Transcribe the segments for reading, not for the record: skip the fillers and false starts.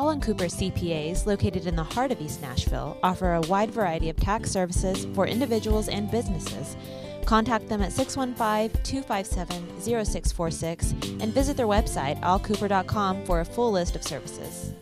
Hall & Cooper CPAs, located in the heart of East Nashville, offer a wide variety of tax services for individuals and businesses. Contact them at 615-257-0646 and visit their website, allcooper.com, for a full list of services.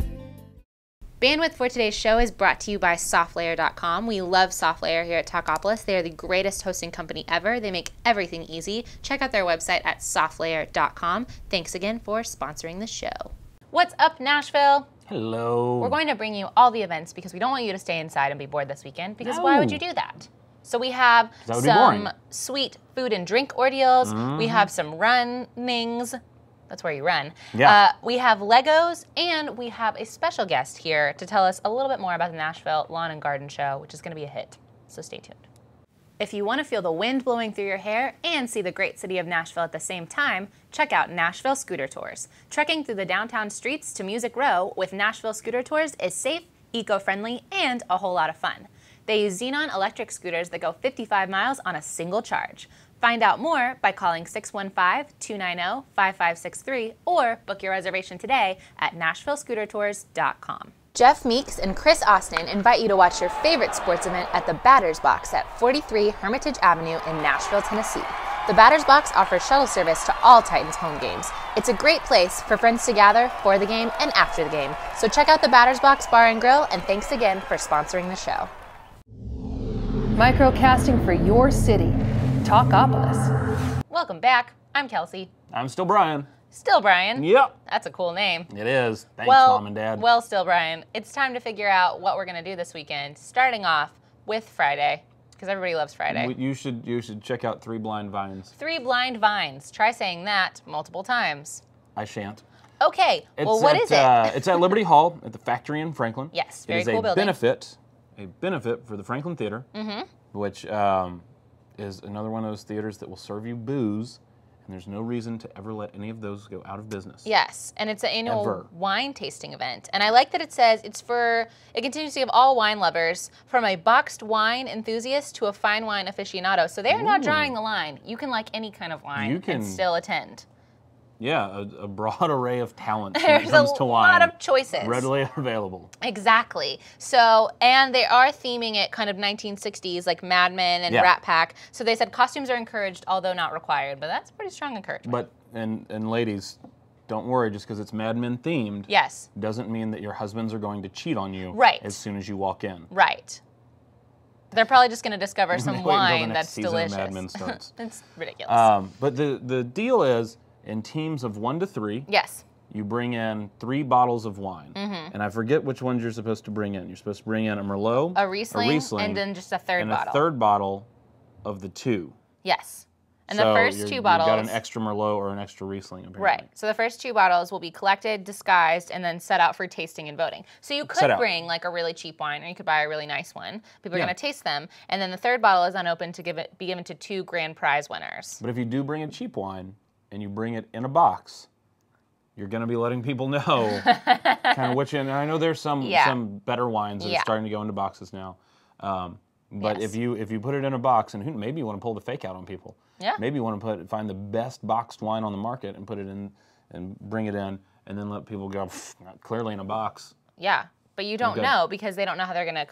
Bandwidth for today's show is brought to you by SoftLayer.com. We love SoftLayer here at Talkopolis. They are the greatest hosting company ever. They make everything easy. Check out their website at SoftLayer.com. Thanks again for sponsoring the show. What's up, Nashville? Hello. We're going to bring you all the events because we don't want you to stay inside and be bored this weekend, because why would you do that? So we have some sweet food and drink ordeals. We have some runnings. That's where you run. Yeah. We have Legos, and we have a special guest here to tell us a little bit more about the Nashville Lawn and Garden Show, which is going to be a hit. So stay tuned. If you want to feel the wind blowing through your hair and see the great city of Nashville at the same time, check out Nashville Scooter Tours. Trekking through the downtown streets to Music Row with Nashville Scooter Tours is safe, eco-friendly, and a whole lot of fun. They use Xenon electric scooters that go 55 miles on a single charge. Find out more by calling 615-290-5563 or book your reservation today at NashvilleScooterTours.com. Jeff Meeks and Chris Austin invite you to watch your favorite sports event at the Batter's Box at 43 Hermitage Avenue in Nashville, Tennessee. The Batter's Box offers shuttle service to all Titans home games. It's a great place for friends to gather for the game and after the game. So check out the Batter's Box Bar and Grill, and thanks again for sponsoring the show. Microcasting for your city. Talkopolis. Welcome back. I'm Kelsey. I'm still Brian. Still Brian. Yep. That's a cool name. It is. Thanks, Mom and Dad. Well, Still Brian. It's time to figure out what we're going to do this weekend, starting off with Friday, because everybody loves Friday. You should check out 3 Blind Vines. 3 Blind Vines. Try saying that multiple times. I shan't. Okay. Well, what is it? It's at Liberty Hall at the Factory in Franklin. Yes, very cool building. building. A benefit for the Franklin Theater, which is another one of those theaters that will serve you booze, and there's no reason to ever let any of those go out of business. Yes, and it's an annual wine tasting event. And I like that it says it continues to give all wine lovers, from a boxed wine enthusiast to a fine wine aficionado. So they're not drawing the line. You can like any kind of wine and still attend. Yeah, a broad array of talent when it comes to wine. There's a lot of choices. Readily available. Exactly. So, and they are theming it kind of 1960s, like Mad Men and Rat Pack. So they said costumes are encouraged, although not required. But that's pretty strong encouragement. But, and ladies, don't worry, just because it's Mad Men themed, doesn't mean that your husbands are going to cheat on you as soon as you walk in. Right. They're probably just going to discover some wine that's delicious. Mad Men starts. It's ridiculous. But the deal is, in teams of 1 to 3, you bring in 3 bottles of wine. And I forget which ones you're supposed to bring in. You're supposed to bring in a Merlot, a Riesling, and then just a third bottle. And a third bottle of the 2. Yes. And the first 2 bottles... You've got an extra Merlot or an extra Riesling, apparently. Right. So the first 2 bottles will be collected, disguised, and then set out for tasting and voting. So you could bring like a really cheap wine, or you could buy a really nice one. People are going to taste them. And then the third bottle is unopened to be given to 2 grand prize winners. But if you do bring a cheap wine, and you bring it in a box, you're going to be letting people know kind of which. And I know there's some better wines that are starting to go into boxes now. But if you put it in a box, and maybe you want to pull the fake out on people. Yeah. Maybe you want to find the best boxed wine on the market and put it in and bring it in, and then let people go, clearly in a box. Yeah, but you don't know, because they don't know how they're going to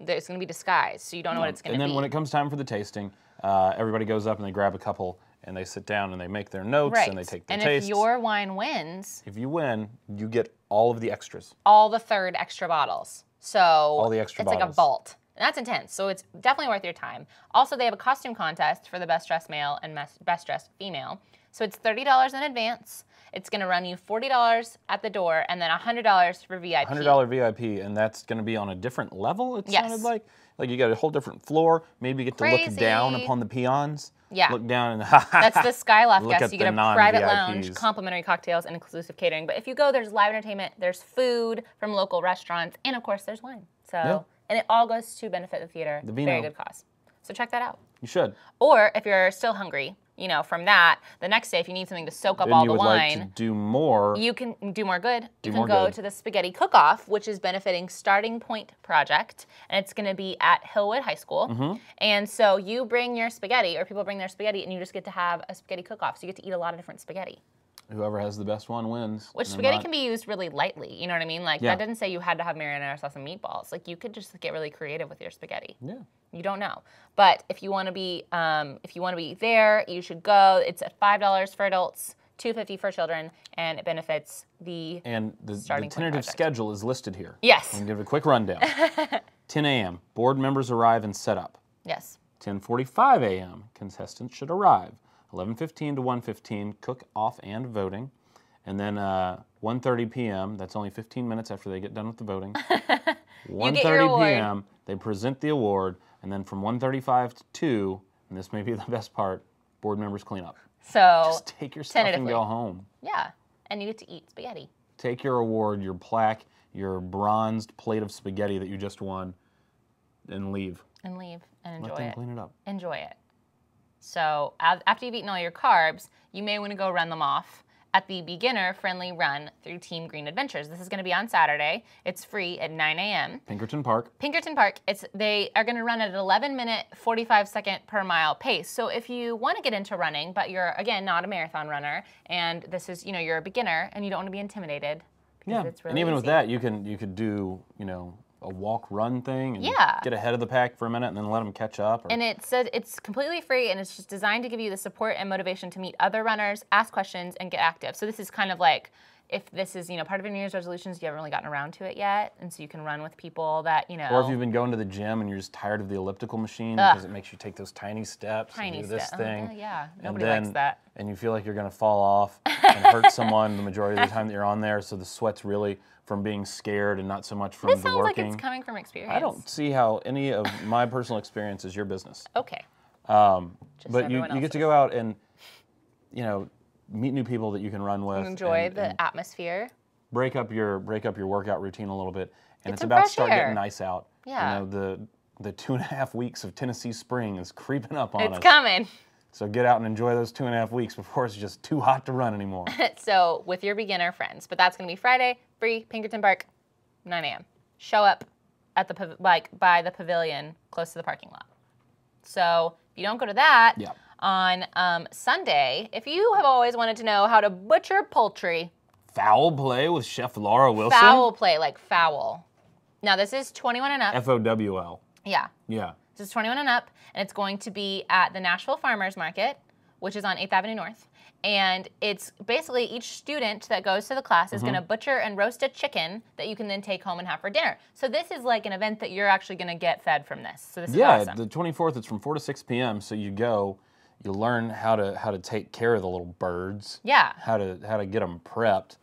it's going to be disguised, so you don't know what it's going to be. And then when it comes time for the tasting, everybody goes up and they grab a couple, and they sit down and they make their notes and they take their tastes. And if your wine wins... If you win, you get all of the extras. All the third extra bottles. So all the extra bottles. It's like a vault. And that's intense, so it's definitely worth your time. Also, they have a costume contest for the best dressed male and best dressed female. So it's $30 in advance. It's going to run you $40 at the door, and then $100 for VIP. $100 VIP, and that's going to be on a different level, it sounded like? Like you got a whole different floor. Maybe you get to look down upon the peons. Yeah. Look down and that's the Skyloft guest. You get a private non-VIPs. lounge, complimentary cocktails, and exclusive catering. But if you go, there's live entertainment, there's food from local restaurants, and of course there's wine. So and it all goes to benefit the theater. The vino. Very good cause. So check that out. You should. Or if you're still hungry, from that, the next day, if you need something to soak up all the wine, like to do more. You can do more good. You can go to the Spaghetti Cookoff, which is benefiting Starting Point Project, and it's going to be at Hillwood High School. And so you bring your spaghetti, or people bring their spaghetti, and you just get to have a spaghetti cook-off. So you get to eat a lot of different spaghetti. Whoever has the best one wins. Which spaghetti can be used really lightly. You know what I mean? Like, Yeah. that didn't say you had to have marinara sauce and meatballs. Like, you could just get really creative with your spaghetti. Yeah. You don't know. But if you want to be there, you should go. It's at $5 for adults, $2.50 for children, and it benefits the tentative schedule is listed here. Yes. I'm going to give a quick rundown. 10 a.m. Board members arrive and set up. Yes. 10:45 a.m. Contestants should arrive. 11:15 to 1:15, cook off and voting. And then 1:30 p.m., that's only 15 minutes after they get done with the voting. 1:30 p.m., they present the award. And then from 1:35 to 2, and this may be the best part, board members clean up. So just take your stuff and go home. Yeah, and you get to eat spaghetti. Take your award, your plaque, your bronzed plate of spaghetti that you just won, and leave. And leave and enjoy it. Let them clean it up. Enjoy it. So after you've eaten all your carbs, you may want to go run them off at the beginner-friendly run through Team Green Adventures. This is going to be on Saturday. It's free at 9 a.m. Pinkerton Park. Pinkerton Park. They are going to run at an 11-minute, 45-second per mile pace. So if you want to get into running, but you're, again, not a marathon runner, and this is, you're a beginner, and you don't want to be intimidated, because it's really and even easy. with that, you could do, a walk-run thing and get ahead of the pack for a minute and then let them catch up. And it said it's completely free, and it's just designed to give you the support and motivation to meet other runners, ask questions, and get active. So this is kind of like, if this is, part of your New Year's resolutions, you haven't really gotten around to it yet, and so you can run with people that, Or if you've been going to the gym and you're just tired of the elliptical machine because it makes you take those tiny steps and do this thing. Nobody likes that. And you feel like you're going to fall off and hurt someone the majority of the time that you're on there, so the sweat's really from being scared and not so much from the working. This sounds like it's coming from experience. I don't see how any of my personal experience is your business. Okay. But you get to go out and, meet new people that you can run with. Enjoy the atmosphere. Break up your workout routine a little bit. And it's some about to fresh start air. getting nice out. Yeah. The 2.5 weeks of Tennessee spring is creeping up on us. It's coming. So get out and enjoy those 2.5 weeks before it's just too hot to run anymore. So with your beginner friends. But that's going to be Friday, free, Pinkerton Park, 9 a.m. Show up at by the pavilion close to the parking lot. So if you don't go to that, on Sunday, if you have always wanted to know how to butcher poultry. Fowl play with Chef Laura Wilson? Fowl play, like fowl. Now this is 21 and up. F-O-W-L. Yeah. Yeah. This is 21 and up, and it's going to be at the Nashville Farmers Market, which is on 8th Avenue North. And it's basically each student that goes to the class is going to butcher and roast a chicken that you can then take home and have for dinner. So this is like an event that you're actually going to get fed from this. So this is awesome. The 24th, it's from 4 to 6 p.m., so you go, you learn how to take care of the little birds. Yeah. How to get them prepped.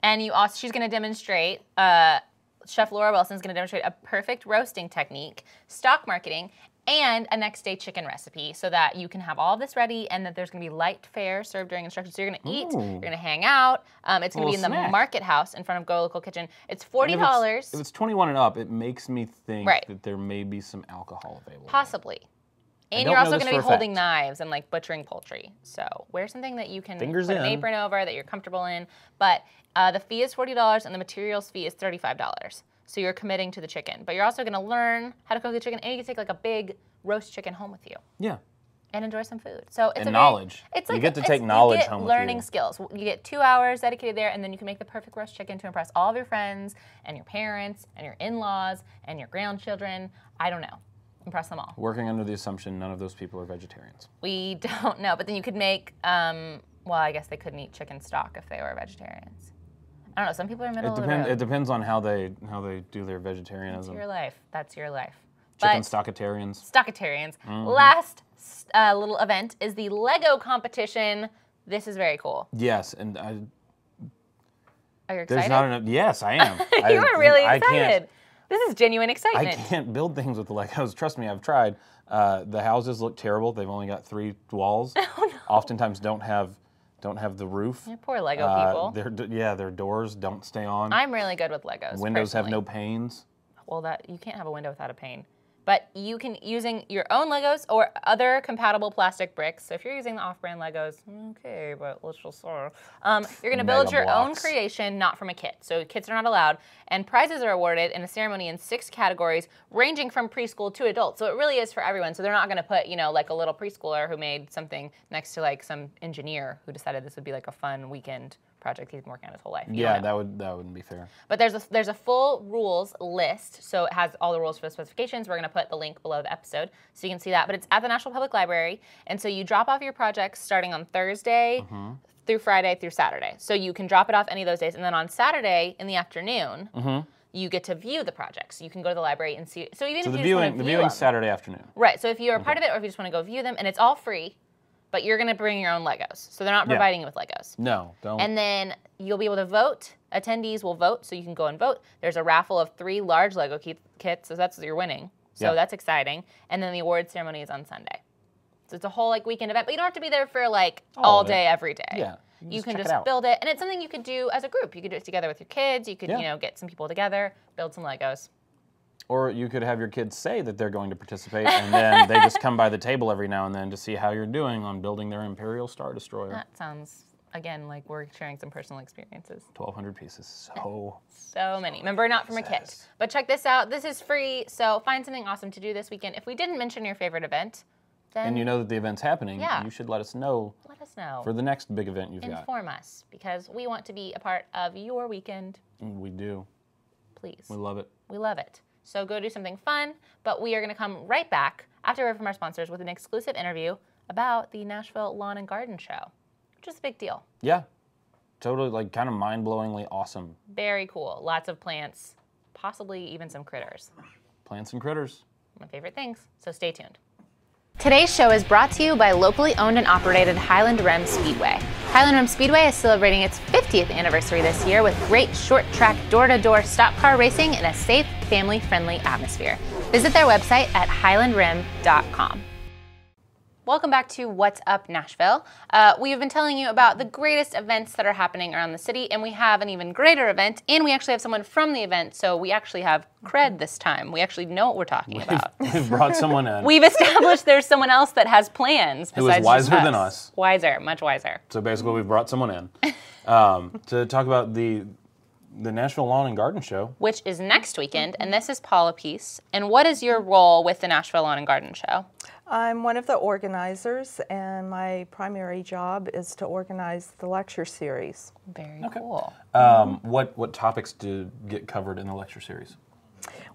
And she's going to demonstrate, Chef Laura Wilson is going to demonstrate a perfect roasting technique, stock marketing, and a next day chicken recipe so that you can have all this ready and that there's going to be light fare served during instructions. So you're going to eat, you're going to hang out. It's going to be in the market house in front of Go Local Kitchen. It's $40. If it's 21 and up, it makes me think that there may be some alcohol available. Possibly. And you're also going to be holding knives and like butchering poultry. So wear something that you can put an apron over that you're comfortable in. But the fee is $40 and the materials fee is $35. So you're committing to the chicken. But you're also going to learn how to cook the chicken, and you can take like a big roast chicken home with you. Yeah. And enjoy some food. So it's knowledge. It's like you get to take knowledge home with you. Learning skills. You get 2 hours dedicated there, and then you can make the perfect roast chicken to impress all of your friends and your parents and your in-laws and your grandchildren. I don't know. Impress them all. Working under the assumption none of those people are vegetarians. We don't know, but then you could make, well, I guess they couldn't eat chicken stock if they were vegetarians. I don't know, some people are middle of the road. It depends on how they do their vegetarianism. That's your life. Chicken stockatarians. Stockatarians. Last little event is the Lego competition. This is very cool. Yes, and Are you excited? There's not enough. Yes, I am. You are really excited. This is genuine excitement. I can't build things with the Legos. Trust me, I've tried. The houses look terrible. They've only got 3 walls. Oh, no. Oftentimes don't have the roof. You poor Lego people. Their doors don't stay on. I'm really good with Legos. Windows personally. have no panes. Well, you can't have a window without a pane. But you can, using your own Legos or other compatible plastic bricks. So if you're using the off-brand Legos, okay, but let's just you're going to build your own creation, not from a kit. So kits are not allowed. And prizes are awarded in a ceremony in 6 categories, ranging from preschool to adult. So it really is for everyone. So they're not going to put, like a little preschooler who made something next to like some engineer who decided this would be like a fun weekend project he's been working on his whole life. Yeah, that wouldn't be fair. But there's a full rules list, so it has all the rules for the specifications. We're going to put the link below the episode so you can see that. But it's at the National Public Library, and so you drop off your projects starting on Thursday through Friday through Saturday. So you can drop it off any of those days, and then on Saturday in the afternoon, you get to view the projects. You can go to the library and see. So even if you just want to view them, Saturday afternoon. Right. So if you're a part of it, or if you just want to go view them, and it's all free. But you're going to bring your own Legos. So they're not providing you with Legos. No, don't. And then you'll be able to vote. Attendees will vote, so you can go and vote. There's a raffle of 3 large Lego kits, so that's what you're winning. So that's exciting. And then the award ceremony is on Sunday. So it's a whole weekend event. But you don't have to be there for all day, every day. Yeah. You can just build it. And it's something you could do as a group. You could do it together with your kids. You could, get some people together, build some Legos. Or you could have your kids say that they're going to participate, and then they just come by the table every now and then to see how you're doing on building their Imperial Star Destroyer. That sounds, again, like we're sharing some personal experiences. 1,200 pieces. So many. Remember, not from a kit. But check this out. This is free, so find something awesome to do this weekend. If we didn't mention your favorite event, then... And you know that the event's happening, you should let us know. Let us know. For the next big event you've got. Inform us, because we want to be a part of your weekend. We do. Please. We love it. We love it. So go do something fun, but we are going to come right back after we hear from our sponsors with an exclusive interview about the Nashville Lawn and Garden Show, which is a big deal. Yeah, totally, kind of mind-blowingly awesome. Very cool. Lots of plants, possibly even some critters. Plants and critters. My favorite things, so stay tuned. Today's show is brought to you by locally owned and operated Highland Rim Speedway. Highland Rim Speedway is celebrating its 50th anniversary this year with great short-track, door-to-door stock car racing in a safe, family-friendly atmosphere. Visit their website at highlandrim.com. Welcome back to What's Up Nashville. We have been telling you about the greatest events that are happening around the city, and we have an even greater event, and we actually have someone from the event, so we actually have cred this time. We actually know what we're talking about. We've brought someone in. We've established there's someone else that has plans. Who is wiser than us. Wiser, much wiser. So basically we've brought someone in to talk about the Nashville Lawn and Garden Show. Which is next weekend, and this is Paula Peace. And what is your role with the Nashville Lawn and Garden Show? I'm one of the organizers, and my primary job is to organize the lecture series. Very cool. What topics do get covered in the lecture series?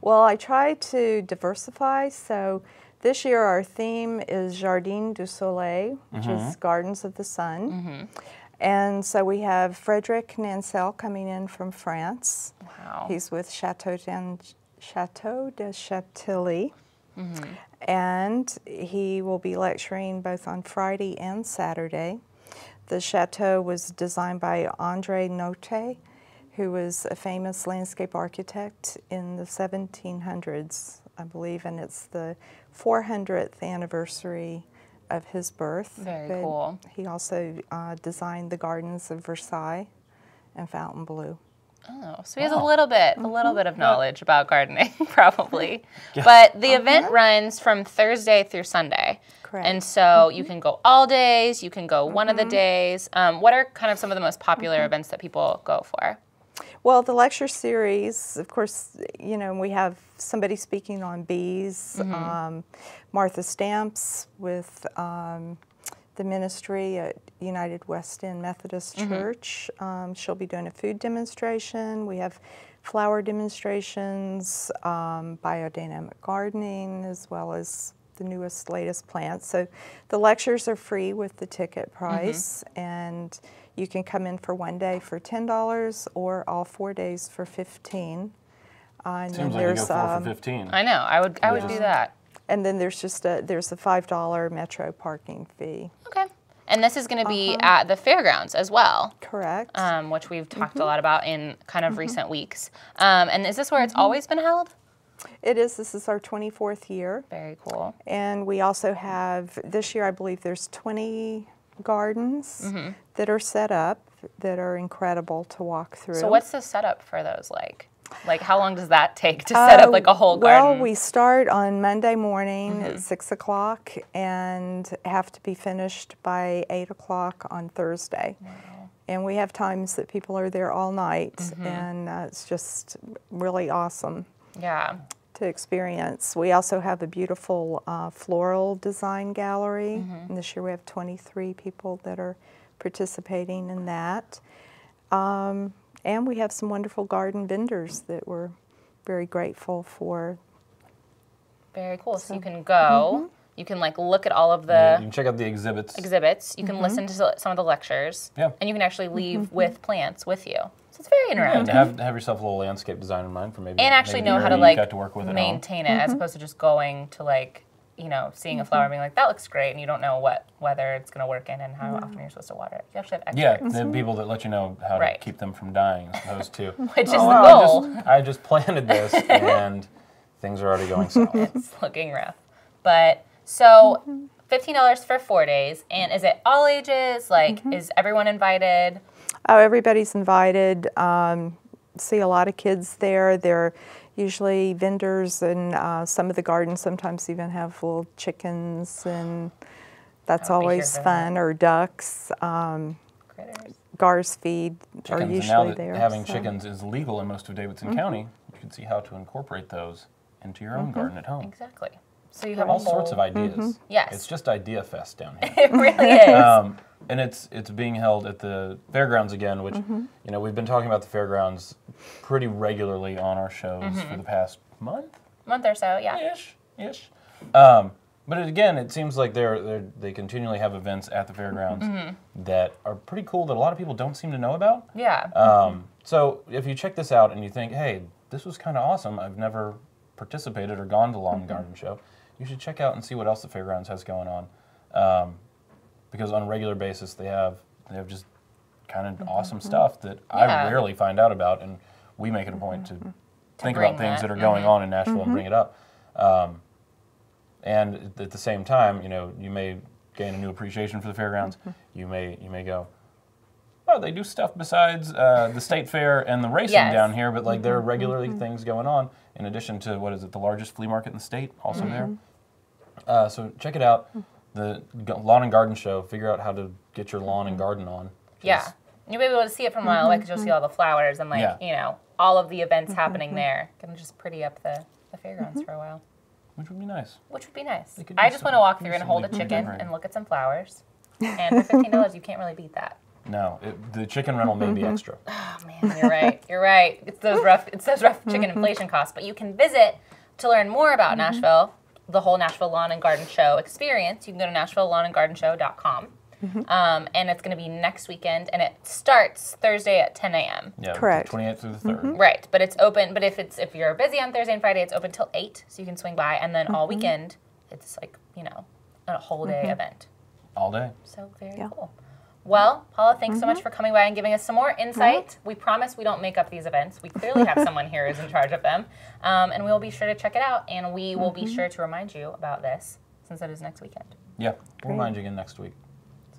Well, I try to diversify. So this year our theme is Jardin du Soleil, which is Gardens of the Sun. And so we have Frederic Nancel coming in from France. Wow. He's with Chateau de Chantilly. And he will be lecturing both on Friday and Saturday. The chateau was designed by André Noté, who was a famous landscape architect in the 1700s, I believe, and it's the 400th anniversary of his birth. Very cool. He also designed the gardens of Versailles and Fontainebleau. Oh, so he has a little bit of knowledge about gardening, probably. But the event runs from Thursday through Sunday. Correct. And so you can go all days, you can go one of the days. What are kind of some of the most popular events that people go for? Well, the lecture series, of course, we have somebody speaking on bees, Martha Stamps with the ministry at United West End Methodist Church. She'll be doing a food demonstration. We have flower demonstrations, biodynamic gardening, as well as the newest, latest plants. So the lectures are free with the ticket price, and you can come in for one day for $10 or all 4 days for $15. And seems like you go 4 for 15. I know. I would do that. And then there's just a $5 Metro parking fee. Okay. And this is going to be at the fairgrounds as well. Correct. Which we've talked a lot about in kind of recent weeks. And is this where it's always been held? It is. This is our 24th year. Very cool. And we also have, this year I believe there's 20 gardens that are set up that are incredible to walk through. So what's the setup for those like? Like, how long does that take to set up like a whole garden? Well, we start on Monday morning at 6 o'clock and have to be finished by 8 o'clock on Thursday. Wow. And we have times that people are there all night, and it's just really awesome. Yeah. To experience. We also have a beautiful floral design gallery, and this year we have 23 people that are participating in that. And we have some wonderful garden vendors that we're very grateful for. Very cool. So you can go, you can like look at all of the... You can check out the exhibits. You can listen to some of the lectures. Yeah. And you can actually leave with plants with you. So it's very interactive. And have yourself a little landscape design in mind for maybe... And actually maybe know how to you like got to work with maintain it as opposed to just going to like, you know, seeing a flower and being like, that looks great, and you don't know whether it's going to work in and how often you're supposed to water it. You actually have experts. Yeah, the people that let you know how to keep them from dying as opposed to... Which is the goal. I just planted this and things are already going south. It's looking rough. But, so, $15 for 4 days, and is it all ages? Like, is everyone invited? Oh, everybody's invited. See a lot of kids there. They're usually vendors, and some of the gardens sometimes even have little chickens, and that's always fun, or ducks. Critters. Gar's feed are usually now that there. having chickens is legal in most of Davidson County, you can see how to incorporate those into your own garden at home. Exactly. So you have all sorts of ideas. Yes. It's just Idea Fest down here. It really is. And it's being held at the fairgrounds again, which you know we've been talking about the fairgrounds pretty regularly on our shows for the past month Or so, yeah. Ish. But again, it seems like they continually have events at the fairgrounds that are pretty cool that a lot of people don't seem to know about. Yeah. So if you check this out and you think, hey, this was kind of awesome, I've never participated or gone to Lawn and Garden Show, you should check out and see what else the fairgrounds has going on. Because on a regular basis they have just kind of awesome stuff that I rarely find out about, and we make it a point to think about things that are going on in Nashville and bring it up. And at the same time, you know, you may gain a new appreciation for the fairgrounds. You may go, oh, they do stuff besides the state fair and the racing down here, but like there are regularly things going on in addition to, what is it, the largest flea market in the state, also there. So check it out. The Lawn and Garden Show. Figure out how to get your lawn and garden on. Yeah. You'll be able to see it from a mile away because you'll see all the flowers and, like, you know, all of the events happening there. Gonna just pretty up the fairgrounds for a while. Which would be nice. I just want to walk through and hold a chicken and look at some flowers. And for $15, you can't really beat that. No, the chicken rental may be extra. Oh, man, you're right. It's those rough chicken inflation costs. But you can visit to learn more about Nashville, the whole Nashville Lawn and Garden Show experience. You can go to NashvilleLawnandGardenShow.com. And it's going to be next weekend, and it starts Thursday at 10 a.m. Yeah, correct. The 28th through the 3rd. Right, but it's open. But if you're busy on Thursday and Friday, it's open till 8, so you can swing by. And then all weekend, it's like, you know, a whole day event. All day. So very cool. Well, Paula, thanks so much for coming by and giving us some more insight. We promise we don't make up these events. We clearly have someone here who's in charge of them. And we'll be sure to check it out. And we will be sure to remind you about this since it is next weekend. Yeah, we'll remind you again next week.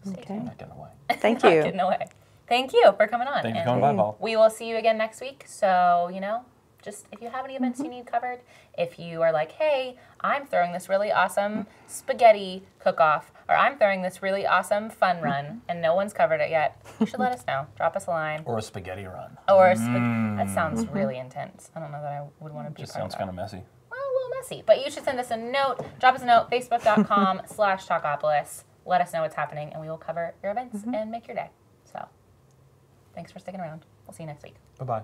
So stay tuned. I'm not getting away. Thank you. Not getting away. Thank you for coming on. Thanks for coming by, Paul. We will see you again next week. So, you know, just if you have any events you need covered, if you are like, hey, I'm throwing this really awesome spaghetti cook-off, or I'm throwing this really awesome fun run, and no one's covered it yet, you should let us know. Drop us a line. Or a spaghetti run. Or that sounds really intense. I don't know that I would want to be part of that. Just sounds kind of messy. Well, a little messy. But you should send us a note. Drop us a note, facebook.com/Talkopolis. Let us know what's happening, and we will cover your events and make your day. So, thanks for sticking around. We'll see you next week. Bye-bye.